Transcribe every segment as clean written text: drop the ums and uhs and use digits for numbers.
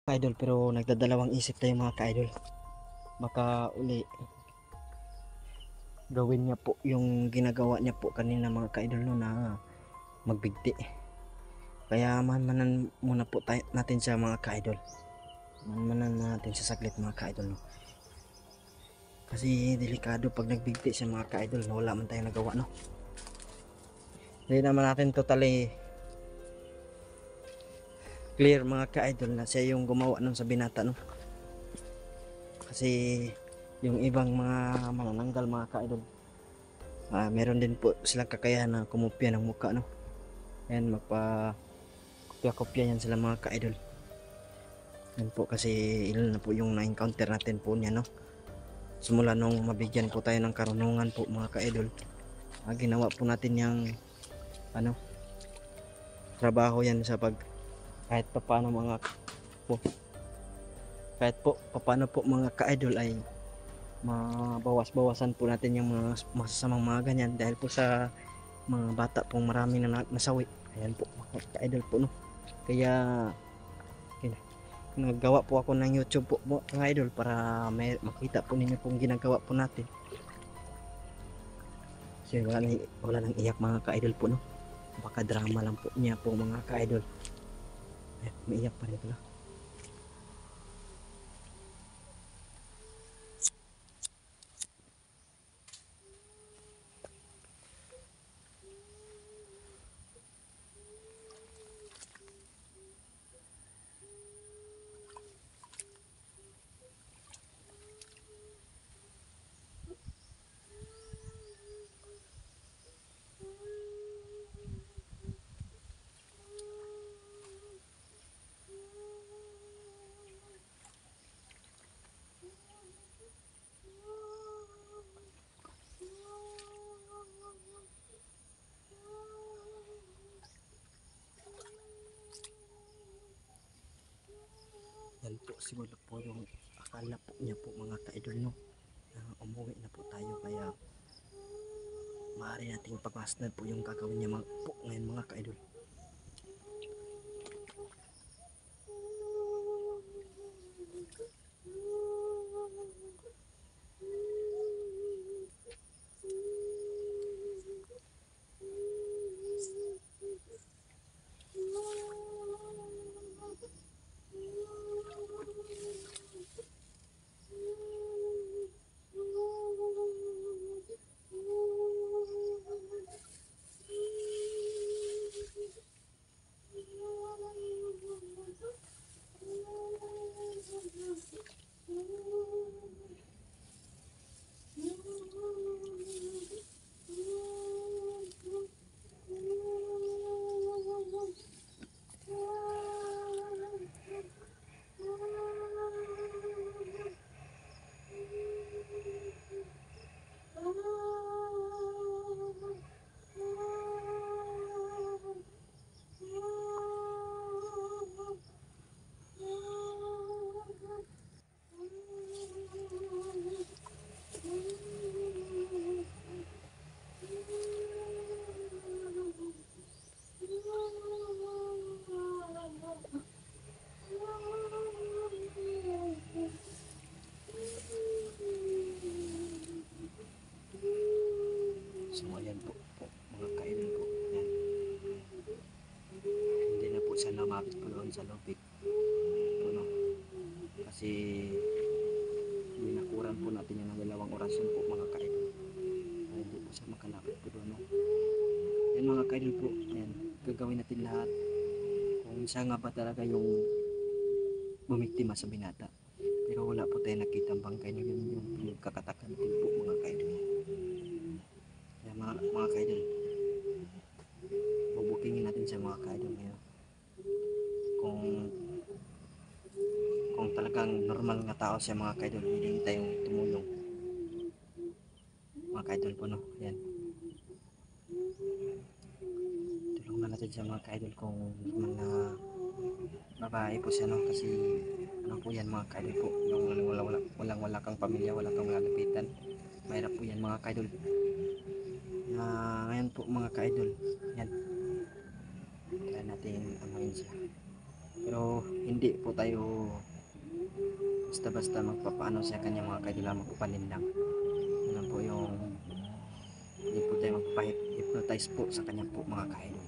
Ka-idol, pero nagdadalawang isip tayo mga ka-idol. Baka uli gawin niya po yung ginagawa niya po kanina mga ka-idol no, na magbigti. Kaya manmanan muna po tayo, natin siya mga ka-idol. Manmanan natin siya saglit mga ka-idol no. Kasi delikado pag nagbigti siya mga ka-idol no, wala man tayong nagawa no. Hindi naman natin totally clear mga ka-idol na siya yung gumawa nun sa binata no. Kasi yung ibang mga manananggal mga ka-idol, meron din po silang kakayahan na kumopya ng mukha no. Ayan, magpa kopya-kopya yan sila mga ka-idol. Yan po kasi ilan na po yung na-encounter natin po niya no. Simula nung mabigyan po tayo ng karunungan po mga ka-idol, ginawa po natin yung ano, trabaho yan sa pag kahit pa paano mga po, kahit po paano po mga ka-idol ay mabawas-bawasan po natin yung mga masasamang mga ganyan dahil po sa mga bata pong marami na nasawi. Ayan po mga ka-idol po no. Kaya naggawa po ako ng YouTube po mga idol para may makita po ninyo pong ginagawa po natin. Kasi wala nang iyak mga ka-idol po no. Baka drama lang po niya po mga ka-idol. May iyak pa rin pala. Yan po siguro po yung akala po niya po mga ka-idol no, na umuwi na po tayo. Kaya maaari nating pagmasdan po yung gagawin niya po ngayon mga ka-idol. So ayan po, mga ka-idol po. Yan. Hindi na po siya lumapit po doon sa lobby po no. Kasi binakuran po natin yan ng 2 orasyon po mga ka-idol. Hindi po siya makalapit po doon no. Yan mga ka-idol po. Yan. Gagawin natin lahat kung siya nga ba talaga yung bumiktima sa binata. Pero wala po tayo nakitang bangkay na yun yung pinagkakatakan natin po mga ka-idol. Yan mga ka-idol, bubukingin natin sa mga ka-idol ngayon kung talagang normal nga tao siya mga ka-idol, hindi tayong tumulong mga ka-idol po no. Yan, tulungan natin siya mga ka-idol kung normal na babae po siya no. Kasi ano po yan mga ka-idol po, yung wala kang pamilya, wala kang malalapitan, mahirap po yan mga ka-idol. Ngayon po mga ka-idol, yan, try natin amayin siya. Pero hindi po tayo basta-basta magpapaano sa kanya mga kaidol, magpapalinlang. Yan lang po yung hindi po tayo magpa-hypnotize po sa kanya po mga kaidol.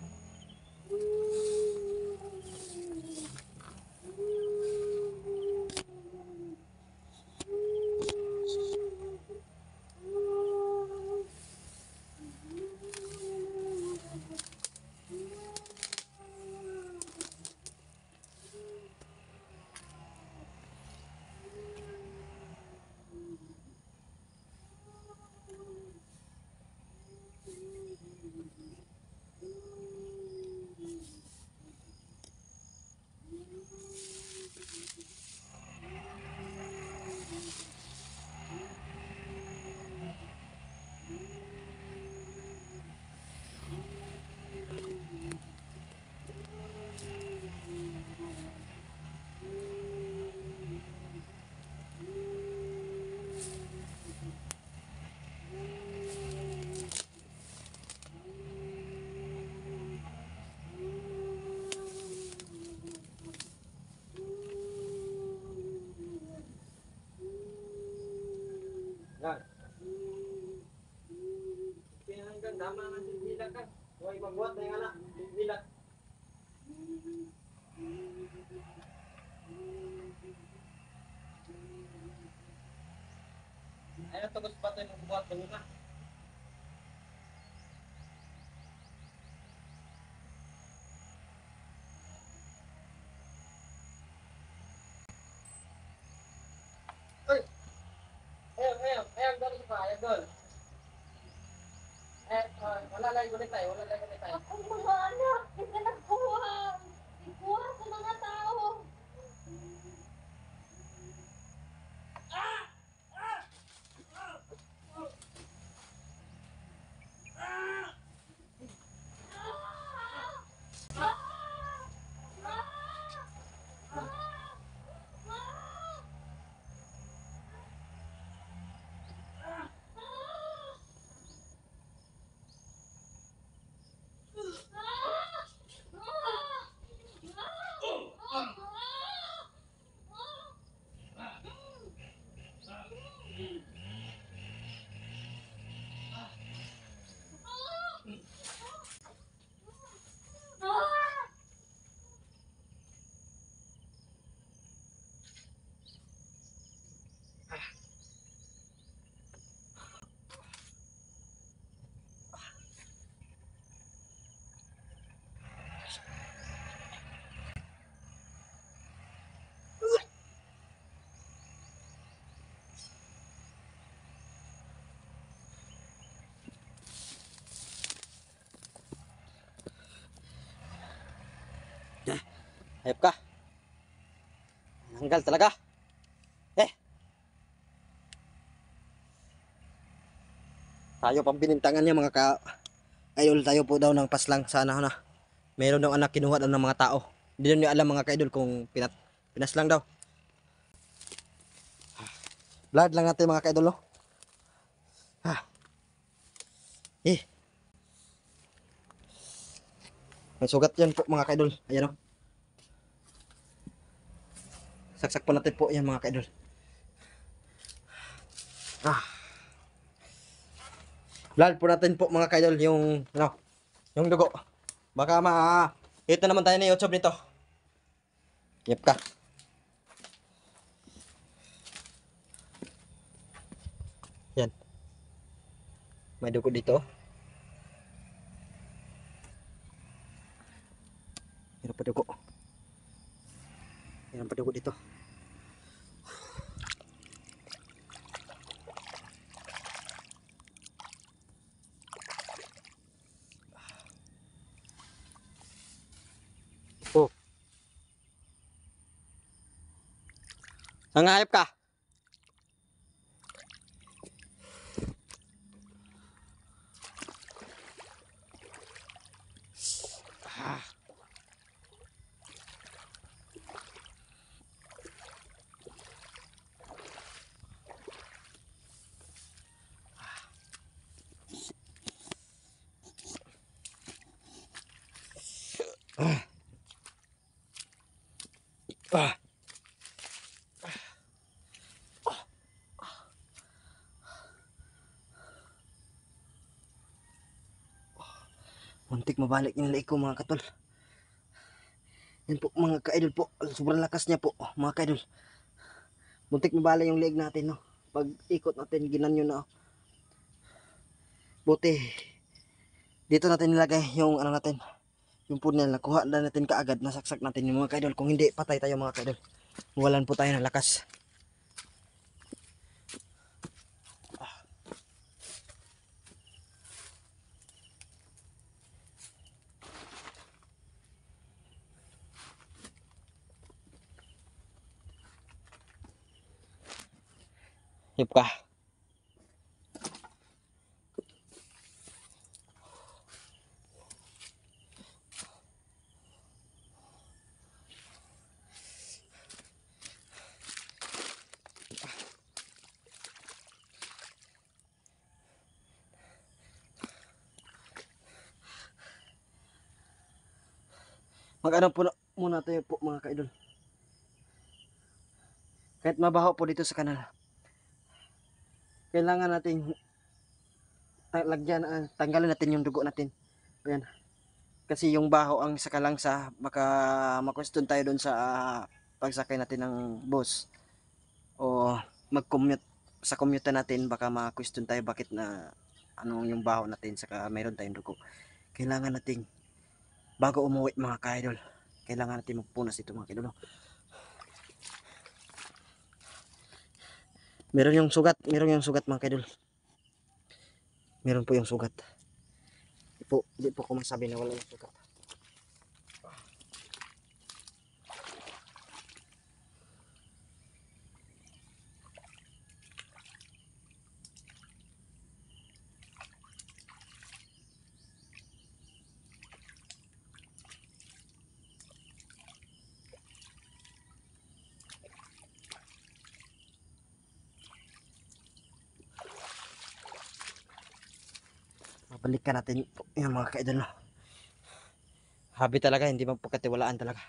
Yan. Pinanggan, dama nga silbilat ka. Huwag magbuhat na yung anak, silbilat. Ayaw tugos pa tayo magbuhat ng una. Uy! Ayaw, doon sa pa, ayaw doon. Wala lang gulit tayo, wala lang gulit tayo. Akong mga anak, hindi nagkuha. Ikuha sa mga tao. Hayop ka. Hanggal talaga. Eh. Tayo pang binintangan niya mga ka-idol, tayo po daw ng paslang sana na. Meron daw anak kinuha daw ng mga tao. Hindi niyo alam mga ka-idol kung pinaslang daw. Blood lang natin mga ka-idol, no? Ha. Eh. May sugat yan po mga ka-idol. Ayan, no? Saksak po natin po yan mga ka-idol. Ah. Blood po natin po mga ka-idol yung ano, yung dugo. Baka ito naman tayo na YouTube nito. Yep ka. Yan. May dugo dito. Meron pa dugo. Meron pa dugo dito. Oh. Nangahayop ka. Ah. Ah. Muntik mabalik yung leeg ko mga katol. Yan po mga ka-idol po. Sobrang lakas niya po mga ka-idol. Muntik mabalik yung leeg natin no. Pag ikot natin ginanyo na. Buti. Dito natin nilagay yung ano natin. Yung punel nakuha na natin kaagad. Nasaksak natin yung mga ka-idol. Kung hindi patay tayo mga ka-idol. Walan po tayo ng lakas. Hip ka. Mag-ano po muna tayo po mga ka-idol. Kahit mabaho po dito sa kanal. Kailangan natin lagyan, tanggalin natin yung dugo natin. Ayan. Kasi yung baho ang sakalangsa, baka ma-question tayo doon sa pagsakay natin ng bus. O mag-commute sa commute natin, baka ma-question tayo bakit na anong yung baho natin saka mayroon tayong dugo. Kailangan nating bago umuwi mga ka-idol, kailangan natin magpunas ito mga ka-idol. Meron yung sugat mga ka-idol. Meron po yung sugat. Di po ko masabi na wala yung sugat. Balikan natin yung mga ka-idol. Habi talaga, hindi mapagkatiwalaan talaga.